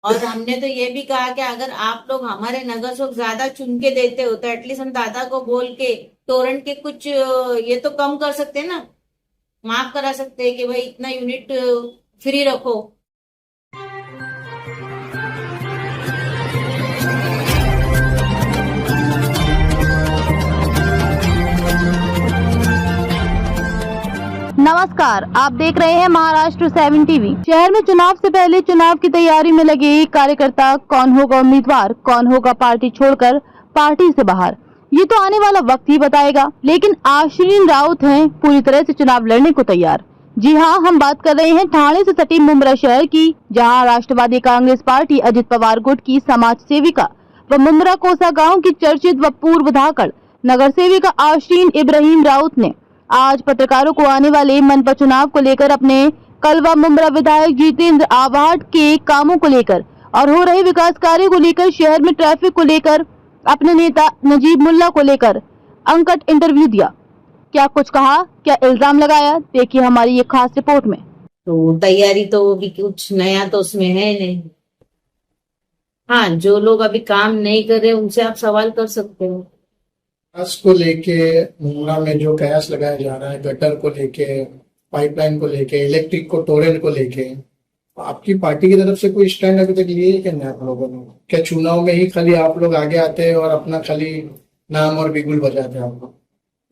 और हमने तो ये भी कहा कि अगर आप लोग हमारे नगर से ज्यादा चुन के देते हो तो एटलीस्ट हम दादा को बोल के तोरण के कुछ ये तो कम कर सकते हैं ना, माफ करा सकते हैं कि भाई इतना यूनिट फ्री रखो। नमस्कार, आप देख रहे हैं महाराष्ट्र 7 टीवी। शहर में चुनाव से पहले चुनाव की तैयारी में लगे कार्यकर्ता, कौन होगा उम्मीदवार, कौन होगा पार्टी छोड़कर पार्टी से बाहर, ये तो आने वाला वक्त ही बताएगा। लेकिन आश्रीन राउत हैं पूरी तरह से चुनाव लड़ने को तैयार। जी हां, हम बात कर रहे हैं ठाणे से सटी मुंब्रा शहर की, जहां राष्ट्रवादी कांग्रेस पार्टी अजित पवार गुट की समाज सेविका व मुंब्रा कोसा गाँव की चर्चित व पूर्व धाकड़ नगर सेविका आश्रीन इब्राहिम राउत ने आज पत्रकारों को आने वाले मनपा चुनाव को लेकर अपने कलवा मुंब्रा विधायक जितेंद्र आव्हाड के कामों को लेकर और हो रहे विकास कार्य को लेकर, शहर में ट्रैफिक को लेकर, अपने नेता नजीब मुल्ला को लेकर अनकट इंटरव्यू दिया। क्या कुछ कहा, क्या इल्जाम लगाया, देखिए हमारी ये खास रिपोर्ट में। तो तैयारी तो अभी कुछ नया तो उसमें है नहीं। हाँ, जो लोग अभी काम नहीं कर रहे उनसे आप सवाल कर सकते हो। कयास को लेके मुंब्रा में जो कयास लगाया जा रहा है, गटर को लेके, पाइपलाइन को लेके, इलेक्ट्रिक को टोरेंट को लेके, आपकी पार्टी की तरफ से कोई स्टैंड अभी तक लिए कि नहीं आप लोगों ने? क्या चुनाव में ही खाली आप लोग आगे आते हैं और अपना खाली नाम और बिगुल बजाते हैं आप लोग?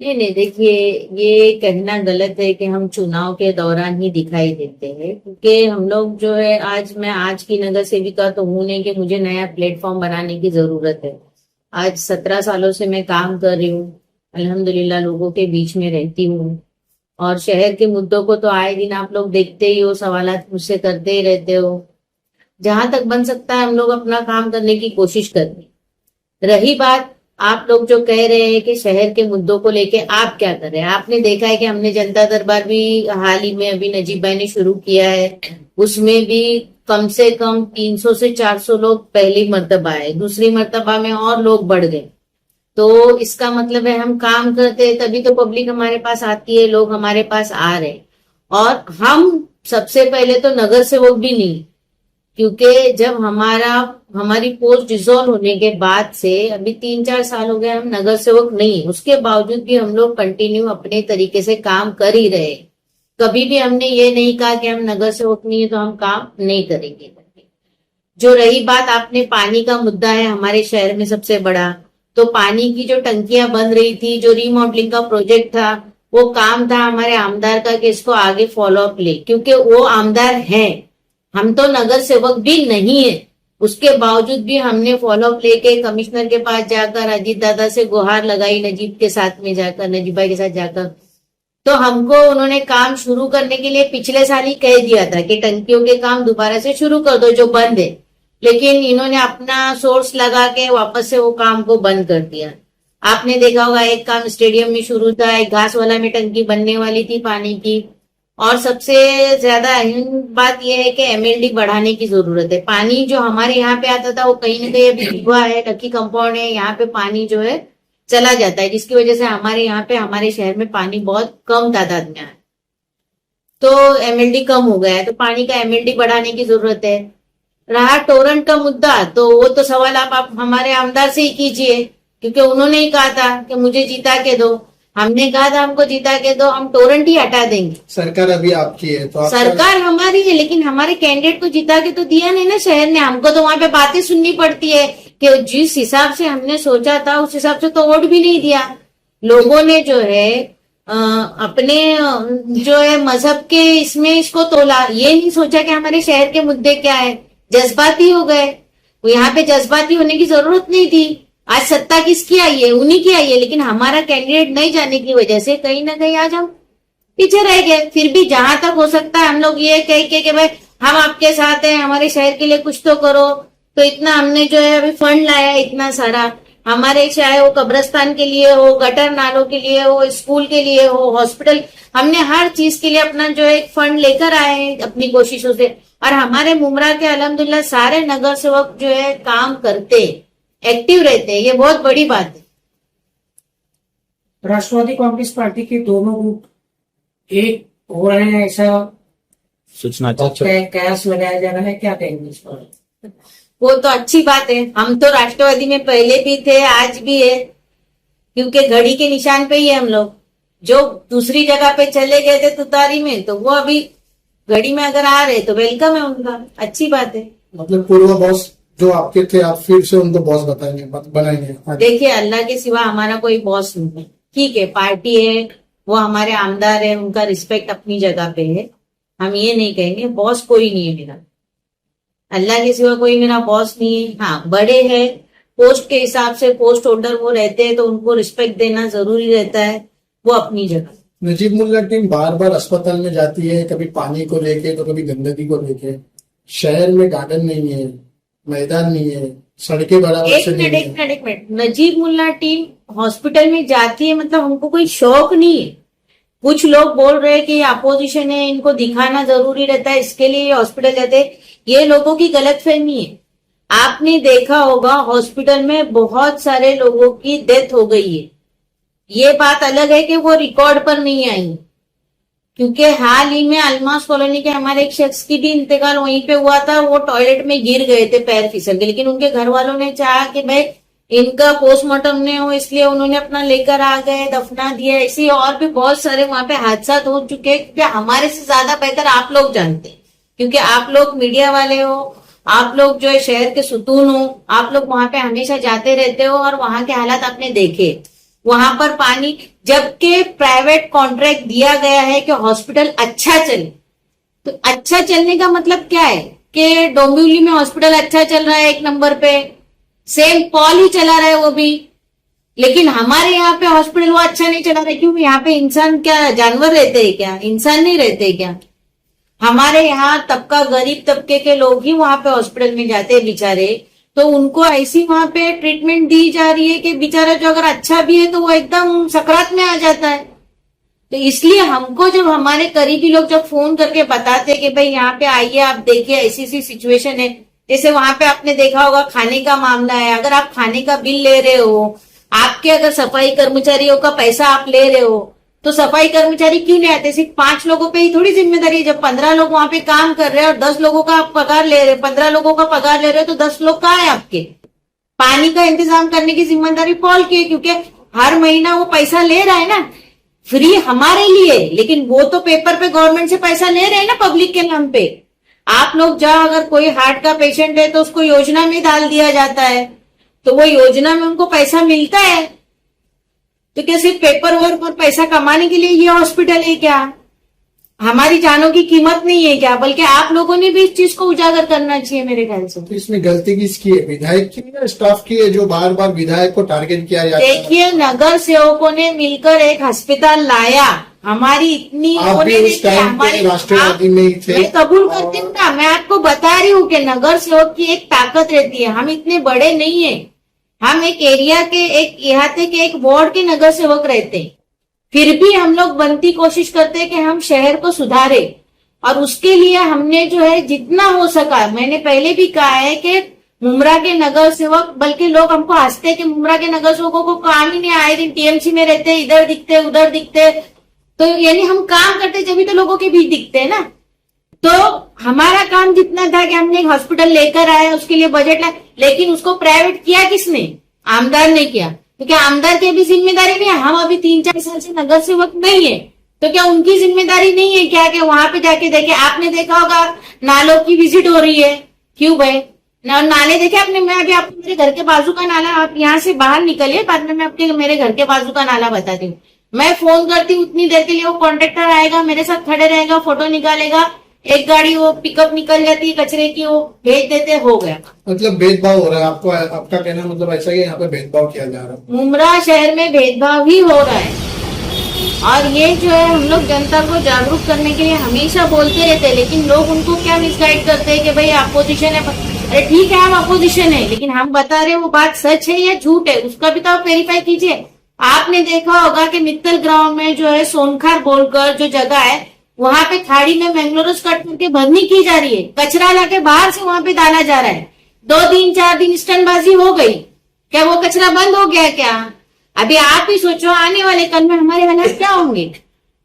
नहीं, देखिए, ये कहना गलत है कि हम चुनाव के दौरान ही दिखाई देते हैं, क्योंकि हम लोग जो है, मैं आज की नगर सेविका तो हूं नहीं कि मुझे नया प्लेटफॉर्म बनाने की जरूरत है। आज 17 सालों से मैं काम कर रही हूँ, अल्हम्दुलिल्लाह लोगों के बीच में रहती हूँ और शहर के मुद्दों को तो आए दिन आप लोग देखते ही हो, सवालात मुझसे करते ही रहते हो। जहां तक बन सकता है हम लोग अपना काम करने की कोशिश करते। रही बात आप लोग जो कह रहे हैं कि शहर के मुद्दों को लेके आप क्या कर रहे हैं, आपने देखा है कि हमने जनता दरबार भी हाल ही में अभी नजीब भाई ने शुरू किया है, उसमें भी कम से कम 300 से 400 लोग पहली मर्तबा आए, दूसरी मर्तबा में और लोग बढ़ गए। तो इसका मतलब है हम काम करते हैं तभी तो पब्लिक हमारे पास आती है, लोग हमारे पास आ रहे हैं। और हम सबसे पहले तो नगर सेवक भी नहीं, क्योंकि जब हमारी पोस्ट डिसॉल्व होने के बाद से अभी 3-4 साल हो गए हम नगर सेवक नहीं, उसके बावजूद भी हम लोग कंटिन्यू अपने तरीके से काम कर ही रहे। कभी भी हमने ये नहीं कहा कि हम नगर सेवक नहीं है तो हम काम नहीं करेंगे। जो रही बात, आपने पानी का मुद्दा है हमारे शहर में सबसे बड़ा, तो पानी की जो टंकियां बन रही थी, जो रीमॉडलिंग का प्रोजेक्ट था, वो काम था हमारे आमदार का कि इसको आगे फॉलो अप ले, क्योंकि वो आमदार है, हम तो नगर सेवक भी नहीं है। उसके बावजूद भी हमने फॉलो अप लेके कमिश्नर के पास जाकर अजीत दादा से गुहार लगाई, नजीब के साथ में जाकर, नजीब भाई के साथ जाकर। तो हमको उन्होंने काम शुरू करने के लिए पिछले साल ही कह दिया था कि टंकियों के काम दोबारा से शुरू कर दो जो बंद है, लेकिन इन्होंने अपना सोर्स लगा के वापस से वो काम को बंद कर दिया। आपने देखा होगा एक काम स्टेडियम में शुरू था, एक घास वाला में टंकी बनने वाली थी पानी की, और सबसे ज्यादा अहम बात यह है कि एमएलडी बढ़ाने की जरूरत है। पानी जो हमारे यहाँ पे आता था वो कहीं ना कहीं अभी हुआ है, लकी कंपाउंड है, यहाँ पे पानी जो है चला जाता है, जिसकी वजह से हमारे यहाँ पे हमारे शहर में पानी बहुत कम तादाद में है, तो एमएलडी कम हो गया है, तो पानी का एमएलडी बढ़ाने की जरूरत है। रहा टोरेंट का मुद्दा, तो वो तो सवाल आप हमारे आमदार से ही कीजिए, क्योंकि उन्होंने ही कहा था कि मुझे जीता के दो। हमने कहा था हमको जीता के दो, हम टोरेंट ही हटा देंगे। सरकार अभी आपकी है तो सरकार हमारी है, लेकिन हमारे कैंडिडेट को जीता के तो दिया नहीं ना शहर ने। हमको तो वहां पे बातें सुननी पड़ती है कि जिस हिसाब से हमने सोचा था उस हिसाब से तो वोट भी नहीं दिया लोगों ने। जो है अपने जो है मजहब के इसमें इसको तोला, ये नहीं सोचा कि हमारे शहर के मुद्दे क्या है, जज्बाती हो गए। यहाँ पे जज्बाती होने की जरूरत नहीं थी। आज सत्ता किसकी आई है, उन्हीं की आई है, लेकिन हमारा कैंडिडेट नहीं जाने की वजह से कहीं ना कहीं आज हम पीछे रह गए। फिर भी जहां तक हो सकता है हम लोग ये कह के कि भाई हम आपके साथ हैं, हमारे शहर के लिए कुछ तो करो, तो इतना हमने जो है अभी फंड लाया है, इतना सारा हमारे, चाहे वो कब्रिस्तान के लिए हो, गटर नालों के लिए हो, स्कूल के लिए हो, हॉस्पिटल, हमने हर चीज के लिए अपना जो है फंड लेकर आए हैं अपनी कोशिशों से। और हमारे मुंब्रा के अल्हम्दुलिल्लाह सारे नगर सेवक जो है काम करते, एक्टिव रहते हैं, ये बहुत बड़ी बात है। राष्ट्रवादी कांग्रेस पार्टी के दोनों गुट एक हो रहे हैं, ऐसा सूचना कयास लगाया जा रहा है, क्या कहेंगे इस पर? वो तो अच्छी बात है। हम तो राष्ट्रवादी में पहले भी थे, आज भी है, क्योंकि घड़ी के निशान पे ही है हम लोग। जो दूसरी जगह पे चले गए थे तुतारी में, तो वो अभी घड़ी में अगर आ रहे तो वेलकम है उनका, अच्छी बात है। मतलब पूर्व बॉस जो आपके थे, आप फिर से उनको बॉस बनाएंगे? देखिए, अल्लाह के सिवा हमारा कोई बॉस नहीं है। ठीक है, पार्टी है, वो हमारे आमदार है, उनका रिस्पेक्ट अपनी जगह पे है। हम ये नहीं कहेंगे, बॉस कोई नहीं है मेरा, अल्लाह के सिवा कोई मेरा बॉस नहीं है। हाँ, बड़े हैं, पोस्ट के हिसाब से पोस्ट होल्डर वो रहते हैं, तो उनको रिस्पेक्ट देना जरूरी रहता है, वो अपनी जगह। नजीब मुल्ला टीम बार बार अस्पताल में जाती है, कभी पानी को लेके तो कभी गंदगी को लेके। शहर में गार्डन नहीं है, मैदान नहीं है, सड़कें बराबर से नहीं है। एक मिनट, नजीब मुल्ला टीम हॉस्पिटल में जाती है मतलब हमको कोई शौक नहीं है। कुछ लोग बोल रहे हैं कि अपोजिशन है, इनको दिखाना जरूरी रहता है, इसके लिए हॉस्पिटल जाते हैं। ये लोगों की गलतफहमी है। आपने देखा होगा हॉस्पिटल में बहुत सारे लोगों की डेथ हो गई है। ये बात अलग है कि वो रिकॉर्ड पर नहीं आई, क्योंकि हाल ही में अलमास कॉलोनी के हमारे एक शख्स की भी इंतकाल वहीं पे हुआ था। वो टॉयलेट में गिर गए थे, पैर फिसल गए, लेकिन उनके घर वालों ने चाहा कि भाई इनका पोस्टमार्टम नहीं हो, इसलिए उन्होंने अपना लेकर आ गए, दफना दिया। ऐसे और भी बहुत सारे वहां पे हादसा हो चुके हैं, क्योंकि हमारे से ज्यादा बेहतर आप लोग जानते हैं, क्योंकि आप लोग मीडिया वाले हो, आप लोग जो है शहर के सुतून हो, आप लोग वहां पे हमेशा जाते रहते हो और वहां के हालात आपने देखे। वहां पर पानी, जबकि प्राइवेट कॉन्ट्रैक्ट दिया गया है कि हॉस्पिटल अच्छा चले, तो अच्छा चलने का मतलब क्या है कि डोंबिवली में हॉस्पिटल अच्छा चल रहा है, 1 नंबर पे, सेंट पॉल ही चला रहा है वो भी, लेकिन हमारे यहाँ पे हॉस्पिटल वो अच्छा नहीं चला रहा है। क्यों? यहाँ पे इंसान क्या जानवर रहते हैं क्या? इंसान नहीं रहते क्या? हमारे यहाँ तबका, गरीब तबके के लोग ही वहां पे हॉस्पिटल में जाते हैं बेचारे, तो उनको ऐसी वहां पे ट्रीटमेंट दी जा रही है कि बेचारा जो अगर अच्छा भी है तो वो एकदम सकरात में आ जाता है। तो इसलिए हमको जब हमारे करीबी लोग जब फोन करके बताते हैं कि भाई यहाँ पे आइए, आप देखिए ऐसी ऐसी सिचुएशन है, जैसे वहां पे आपने देखा होगा खाने का मामला है, अगर आप खाने का बिल ले रहे हो, आपके अगर सफाई कर्मचारियों का पैसा आप ले रहे हो, तो सफाई कर्मचारी क्यों नहीं आते? सिर्फ 5 लोगों पे ही थोड़ी जिम्मेदारी है। जब 15 लोग वहां पे काम कर रहे हैं और 10 लोगों का आप पगार ले रहे हो, 15 लोगों का पगार ले रहे हो, तो 10 लोग कहाँ है आपके? पानी का इंतजाम करने की जिम्मेदारी पॉल की है, क्योंकि हर महीना वो पैसा ले रहा है ना, फ्री हमारे लिए, लेकिन वो तो पेपर पे गवर्नमेंट से पैसा ले रहे हैं ना पब्लिक के नाम पे। आप लोग जहाँ अगर कोई हार्ट का पेशेंट है तो उसको योजना में डाल दिया जाता है, तो वो योजना में उनको पैसा मिलता है। तो क्या सिर्फ पेपर वर्क और पैसा कमाने के लिए ये हॉस्पिटल है क्या? हमारी जानों की कीमत नहीं है क्या? बल्कि आप लोगों ने भी इस चीज को उजागर करना चाहिए मेरे ख्याल से। तो इसमें गलती किसकी है? विधायक की या स्टाफ की है, जो बार बार विधायक को टारगेट किया जाता है? देखिए, नगर सेवकों ने मिलकर एक अस्पताल लाया, हमारी इतनी आप भी उस टाइम पे राष्ट्रवादी में ही थे। मैं कबूल करती हूँ ना, मैं आपको बता रही हूँ कि नगर सेवक की एक ताकत रहती है। हम इतने बड़े नहीं है, हम एक एरिया के, एक इलाके के, एक वार्ड के नगर सेवक रहते हैं, फिर भी हम लोग बनती कोशिश करते हैं कि हम शहर को सुधारे, और उसके लिए हमने जो है जितना हो सका, मैंने पहले भी कहा है कि मुमरा के नगर सेवक, बल्कि लोग हमको हंसते हैं कि मुमरा के नगर सेवकों को काम ही नहीं, आए दिन टीएमसी में रहते, इधर दिखते उधर दिखते, तो यानी हम काम करते जब भी तो लोगों के बीच दिखते हैं ना। तो हमारा काम जितना था कि हमने एक हॉस्पिटल लेकर आए, उसके लिए बजट लाए, लेकिन उसको प्राइवेट किया किसने? आमदार ने किया। तो क्या आमदार की भी जिम्मेदारी नहीं है? हम अभी 3-4 साल से नगर सेवक नहीं है, तो क्या उनकी जिम्मेदारी नहीं है क्या कि वहां पे जाके देखे? आपने देखा होगा नालों की विजिट हो रही है, क्यों भाई? नाले देखे आपने? मैं अभी आपको मेरे घर के बाजू का नाला, आप यहाँ से बाहर निकलिए, बाद में मैं आपके मेरे घर के बाजू का नाला बताती हूँ। मैं फोन करती हूँ, उतनी देर के लिए वो कॉन्ट्रेक्टर आएगा, मेरे साथ खड़े रहेगा, फोटो निकालेगा, एक गाड़ी वो पिकअप निकल जाती है कचरे की, वो भेज देते, हो गया। मतलब भेदभाव हो रहा है आपको, आपका कहना मतलब ऐसा है यहाँ पे भेदभाव किया जा रहा है? मुमरा शहर में भेदभाव ही हो रहा है, और ये जो है हम लोग जनता को जागरूक करने के लिए हमेशा बोलते रहते हैं, लेकिन लोग उनको क्या मिसगाइड करते हैं कि भाई अपोजिशन है। अरे ठीक है, हम अपोजिशन है, लेकिन हम बता रहे वो बात सच है या झूठ है, उसका भी तो आप वेरीफाई कीजिए। आपने देखा होगा कि मित्तल ग्राउंड में जो है सोनखार बोलकर जो जगह है, वहां पे खाड़ी में मैंग्लोरस कट करके भरनी की जा रही है, कचरा लाके बाहर से वहां पे डाला जा रहा है। 2-3-4 दिन स्टनबाजी हो गई, क्या वो कचरा बंद हो गया क्या? अभी आप ही सोचो आने वाले कल में हमारे हालात क्या होंगे।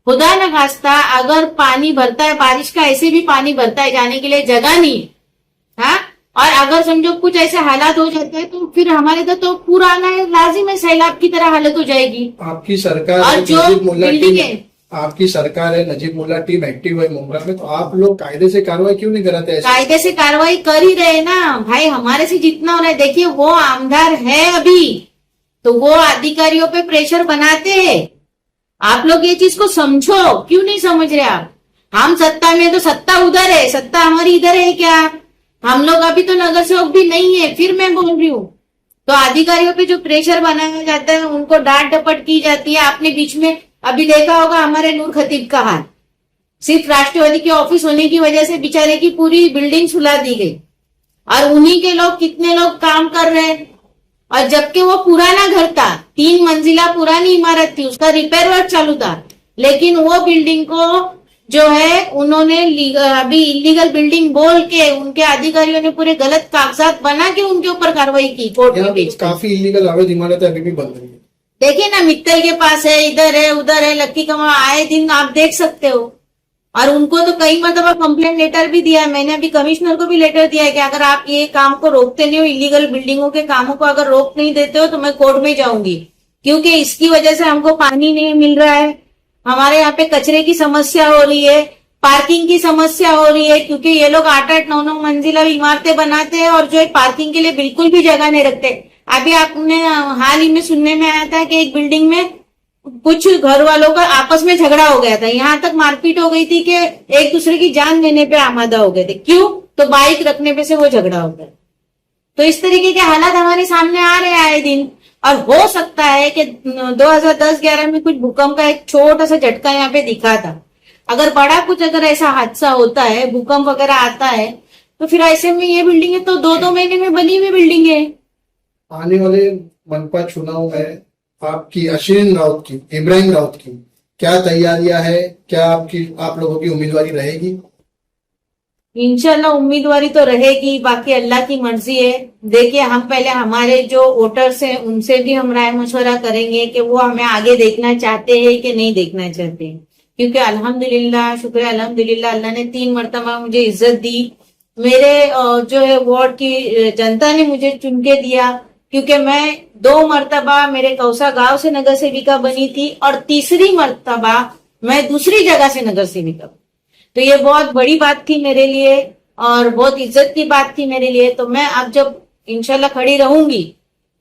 खुदा न खास्ता अगर पानी भरता है, बारिश का ऐसे भी पानी भरता है, जाने के लिए जगह नहीं है, हाँ, और अगर समझो कुछ ऐसे हालात हो जाते हैं तो फिर हमारे इधर तो पूरा आना है लाजिम है, सैलाब की तरह हालत हो जाएगी। आपकी सरकार और है, जो नजीब मुल्ला बिल्डिंग टीम, है, आपकी सरकार है, नजीब मुल्ला टीम एक्टिव है मुंब्रा में, तो आप लोग कायदे से कार्रवाई क्यों नहीं कराते ऐसे? कायदे से कार्रवाई कर ही रहे ना भाई, हमारे से जितना हो रहा है। देखिए वो आमदार है अभी, तो वो अधिकारियों पे प्रेशर बनाते हैं। आप लोग ये चीज को समझो, क्यों नहीं समझ रहे आप? हम सत्ता में, तो सत्ता उधर है, सत्ता हमारी इधर है क्या? हम लोग अभी तो नगर सेवक भी नहीं है, फिर मैं बोल रही हूँ। तो अधिकारियों पे जो प्रेशर बनाया जाता है, उनको डांट डपट की जाती है। आपने बीच में अभी देखा होगा हमारे नूर खतीब का हाल, सिर्फ राष्ट्रवादी के ऑफिस होने की वजह से बेचारे की पूरी बिल्डिंग सुला दी गई, और उन्हीं के लोग, कितने लोग काम कर रहे हैं। और जबकि वो पुराना घर था, 3 मंजिला पुरानी इमारत थी, उसका रिपेयर वर्क चालू था, लेकिन वो बिल्डिंग को जो है उन्होंने अभी इलीगल बिल्डिंग बोल के, उनके अधिकारियों ने पूरे गलत कागजात बना के उनके ऊपर कार्रवाई की कोर्ट में यहाँ भेज के। काफी इलीगल अवैध इमारतें अभी भी बन रही है। देखिए ना, मित्तल के पास है, इधर है, उधर है, लक्की कमा, आए दिन आप देख सकते हो। और उनको तो कई मतलब कंप्लेंट लेटर भी दिया है, मैंने अभी कमिश्नर को भी लेटर दिया है कि अगर आप ये काम को रोकते नहीं हो, इलीगल बिल्डिंगों के कामों को अगर रोक नहीं देते हो, तो मैं कोर्ट में जाऊंगी, क्योंकि इसकी वजह से हमको पानी नहीं मिल रहा है, हमारे यहाँ पे कचरे की समस्या हो रही है, पार्किंग की समस्या हो रही है, क्योंकि ये लोग 8-8, 9-9 मंजिला इमारतें बनाते हैं और जो है पार्किंग के लिए बिल्कुल भी जगह नहीं रखते। अभी आपने हाल ही में सुनने में आया था कि एक बिल्डिंग में कुछ घर वालों का आपस में झगड़ा हो गया था, यहाँ तक मारपीट हो गई थी कि एक दूसरे की जान देने पे आमादा हो गए थे। क्यों? तो बाइक रखने पे से वो झगड़ा हो गया। तो इस तरीके के हालात हमारे सामने आ रहे हैं आए दिन। और हो सकता है कि 2010-11 में कुछ भूकंप का एक छोटा सा झटका यहाँ पे दिखा था। अगर बड़ा कुछ अगर ऐसा हादसा होता है, भूकंप वगैरह आता है, तो फिर ऐसे में ये बिल्डिंग है तो 2-2 महीने में बनी हुई बिल्डिंग है। आने वाले मनपा चुनाव में आपकी, अश्विन राउत की, इब्राहिम राउत की क्या तैयारियां है? क्या आप लोगों की उम्मीदवारी रहेगी? इंशाल्लाह उम्मीदवारी तो रहेगी, बाकी अल्लाह की मर्जी है। देखिए, हम पहले हमारे जो वोटर्स हैं उनसे भी हम राय मशवरा करेंगे कि वो हमें आगे देखना चाहते हैं कि नहीं देखना चाहते हैं। क्योंकि अल्हम्दुलिल्लाह, शुक्र है अल्हम्दुलिल्लाह, अल्लाह ने 3 मरतबा मुझे इज्जत दी। मेरे जो है वार्ड की जनता ने मुझे चुन के दिया, क्योंकि मैं 2 मरतबा मेरे कौसा गांव से नगर सेविका बनी थी और तीसरी मरतबा मैं दूसरी जगह से नगर सेविका। तो ये बहुत बड़ी बात थी मेरे लिए और बहुत इज्जत की बात थी मेरे लिए। तो मैं अब जब इंशाल्लाह खड़ी रहूंगी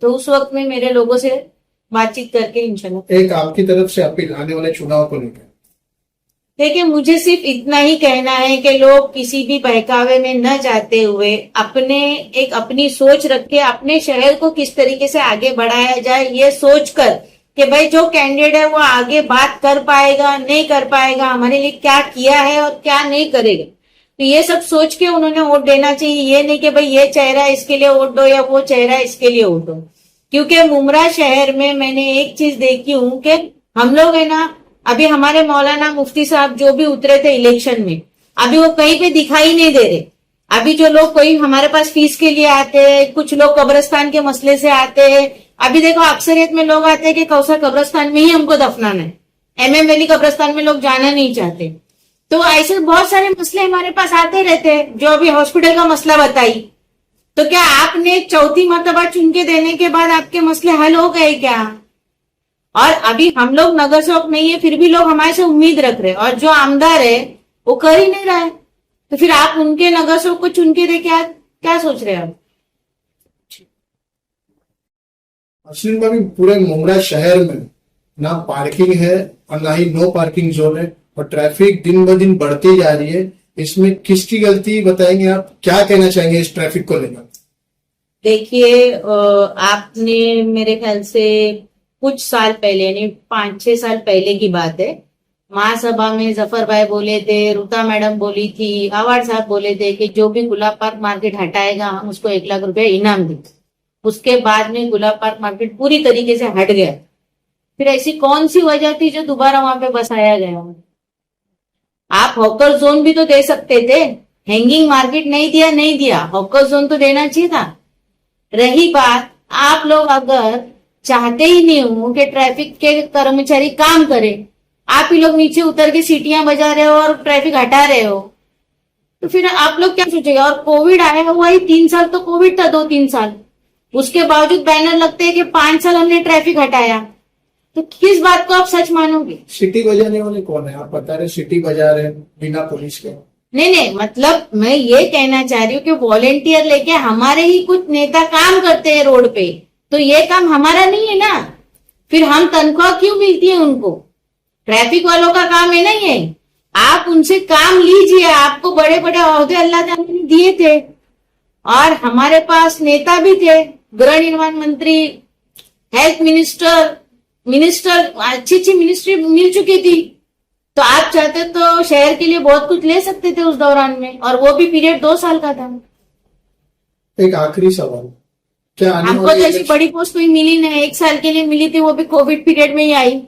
तो उस वक्त में मेरे लोगों से बातचीत करके इंशाल्लाह। एक आपकी तरफ से अपील आने वाले चुनाव को लेकर। देखिए, मुझे सिर्फ इतना ही कहना है कि लोग किसी भी बहकावे में न जाते हुए अपनी सोच रख के अपने शहर को किस तरीके से आगे बढ़ाया जाए, ये सोचकर कि भाई जो कैंडिडेट है वो आगे बात कर पाएगा नहीं कर पाएगा, हमारे लिए क्या किया है और क्या नहीं करेगा, तो ये सब सोच के उन्होंने वोट देना चाहिए। ये नहीं कि भाई ये चेहरा इसके लिए वोट दो या वो चेहरा इसके लिए वोट दो। क्योंकि मुमरा शहर में मैंने एक चीज देखी हूँ कि हम लोग है ना, अभी हमारे मौलाना मुफ्ती साहब जो भी उतरे थे इलेक्शन में, अभी वो कहीं पे दिखाई नहीं दे रहे। अभी जो लोग कोई हमारे पास फीस के लिए आते हैं, कुछ लोग कब्रिस्तान के मसले से आते हैं। अभी देखो, अक्सरियत में लोग आते हैं कि कौसा कब्रिस्तान में ही हमको दफनाना है, MM वैली कब्रिस्तान में लोग जाना नहीं चाहते। तो ऐसे बहुत सारे मसले हमारे पास आते रहते हैं। जो अभी हॉस्पिटल का मसला बताई, तो क्या आपने चौथी मर्तबा चुन के देने के बाद आपके मसले हल हो गए क्या? और अभी हम लोग नगर सेवक नहीं है, फिर भी लोग हमारे से उम्मीद रख रहे हैं, और जो आमदार है वो कर ही नहीं रहा है, तो फिर आप उनके नगर सेवक को चुन के दे, क्या सोच रहे हैं आप? अश्विन भाभी, पूरे मुंब्रा शहर में ना पार्किंग है और ना ही नो पार्किंग जोन है, और ट्रैफिक दिन ब दिन बढ़ती जा रही है। इसमें किसकी गलती बताएंगे आप? क्या कहना चाहेंगे इस ट्रैफिक को लेकर? देखिए, आपने मेरे ख्याल से कुछ साल पहले, यानी 5-6 साल पहले की बात है, महासभा में जफर भाई बोले थे, रुता मैडम बोली थी, आवाड़ साहब बोले थे कि जो भी गुलाब पार्क मार्केट हटाएगा हम उसको 1 लाख रुपया इनाम देंगे। उसके बाद में गुलाब पार्क मार्केट पूरी तरीके से हट गया। फिर ऐसी कौन सी वजह थी जो दोबारा वहां पे बसाया गया? आप हॉकर जोन भी तो दे सकते थे। हैंगिंग मार्केट नहीं दिया, हॉकर जोन तो देना चाहिए था। रही बात, आप लोग अगर चाहते ही नहीं हो कि ट्रैफिक के कर्मचारी काम करें, आप ही लोग नीचे उतर के सीटियां बजा रहे हो और ट्रैफिक हटा रहे हो, तो फिर आप लोग क्या सोचेगा। और कोविड आया हुआ ही 3 साल तो कोविड था, 2-3 साल, उसके बावजूद बैनर लगते हैं कि 5 साल हमने ट्रैफिक हटाया। तो किस बात को आप सच मानोगे। सिटी बजाने वाले कौन है? आप बता रहे सिटी बजा रहे हैं बिना पुलिस के। नहीं, मतलब मैं ये कहना चाह रही हूँ कि वॉलेंटियर लेके हमारे ही कुछ नेता काम करते हैं रोड पे, तो ये काम हमारा नहीं है ना। फिर हम तनख्वाह क्यों मिलती है उनको। ट्रैफिक वालों का काम है ना ये। आप उनसे काम लीजिए, आपको बड़े बड़े ओहदे अल्लाह ताला ने दिए थे और हमारे पास नेता भी थे, गृह निर्माण मंत्री, हेल्थ मिनिस्टर, अच्छी अच्छी मिनिस्ट्री मिल चुकी थी। तो आप चाहते तो शहर के लिए बहुत कुछ ले सकते थे उस दौरान में, और वो भी पीरियड 2 साल का था। एक आखिरी सवाल, क्या आने हमको वाले तो ऐसी बड़ी पोस्ट कोई मिली नहीं, 1 साल के लिए मिली थी, वो भी कोविड पीरियड में ही आई,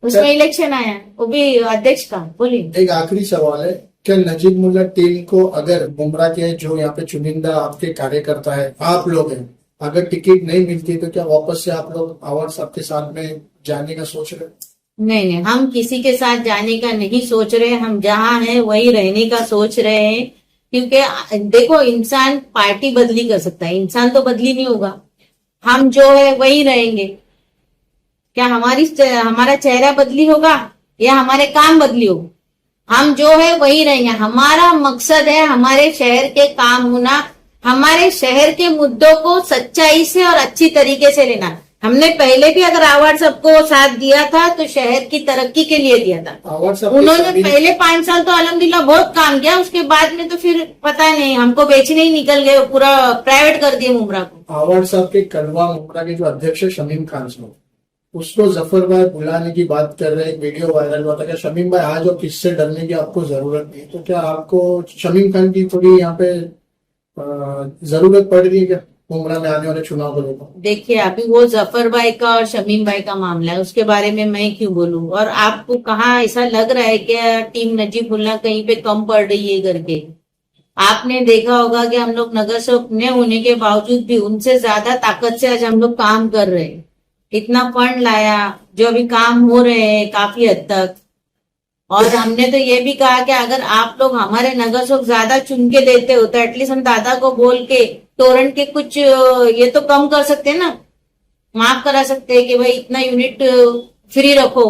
उसमें इलेक्शन आया, वो भी अध्यक्ष का। बोलिए। एक आखिरी सवाल है, क्या नजीब मुल्ला टीम को अगर बुमराह के जो यहाँ पे चुनिंदा आपके कार्यकर्ता है, आप लोग हैं, अगर टिकट नहीं मिलती तो क्या वापस से आप लोग आवाज आपके साथ में जाने का सोच रहे हैं? नहीं, हम किसी के साथ जाने का नहीं सोच रहे। हम जहाँ हैं वही रहने का सोच रहे हैं, क्योंकि देखो इंसान पार्टी बदली कर सकता है, इंसान तो बदली नहीं होगा। हम जो है वही रहेंगे। क्या हमारा चेहरा बदली होगा या हमारे काम बदली होगा? हम जो है वही रहेंगे। हमारा मकसद है हमारे शहर के काम होना, हमारे शहर के मुद्दों को सच्चाई से और अच्छी तरीके से लेना। हमने पहले भी अगर अवार्ड सबको साथ दिया था तो शहर की तरक्की के लिए दिया था। आवाज सबके उन्होंने सभी- पहले 5 साल तो अल्हम्दुलिल्लाह बहुत काम किया, उसके बाद में तो फिर पता नहीं, हमको बेचने ही निकल गए, पूरा प्राइवेट कर दिए मुमरा को। आवाज साहब के कलवा मुमरा के जो अध्यक्ष है शमीम खान साहब, उसको जफर भाई बुलाने की बात कर रहे हैं। एक वीडियो वायरल हुआ था, क्या शमीम भाई आज और किससे डरने की आपको जरूरत नहीं? तो क्या आपको शमीम खान की थोड़ी यहाँ पे जरूरत पड़ रही है क्या मुमरा में आने वाले चुनाव को लेकर? देखिए, अभी वो जफर भाई का और शमीम भाई का मामला है, उसके बारे में मैं क्यों बोलूं। और आपको कहाँ ऐसा लग रहा है कि टीम नजीबुल्लाह कहीं पे कम पड़ रही है करके? आपने देखा होगा कि हम लोग नगर सेवक न होने के बावजूद भी उनसे ज्यादा ताकत से आज हम लोग काम कर रहे हैं। इतना फंड लाया, जो अभी काम हो रहे हैं काफी हद तक। और हमने तो ये भी कहा कि अगर आप लोग हमारे नगर सेवक ज्यादा चुन के देते हो तो एटलीस्ट हम दादा को बोल के टोरेंट के कुछ ये तो कम कर सकते हैं ना, माफ करा सकते हैं कि भाई इतना यूनिट फ्री रखो।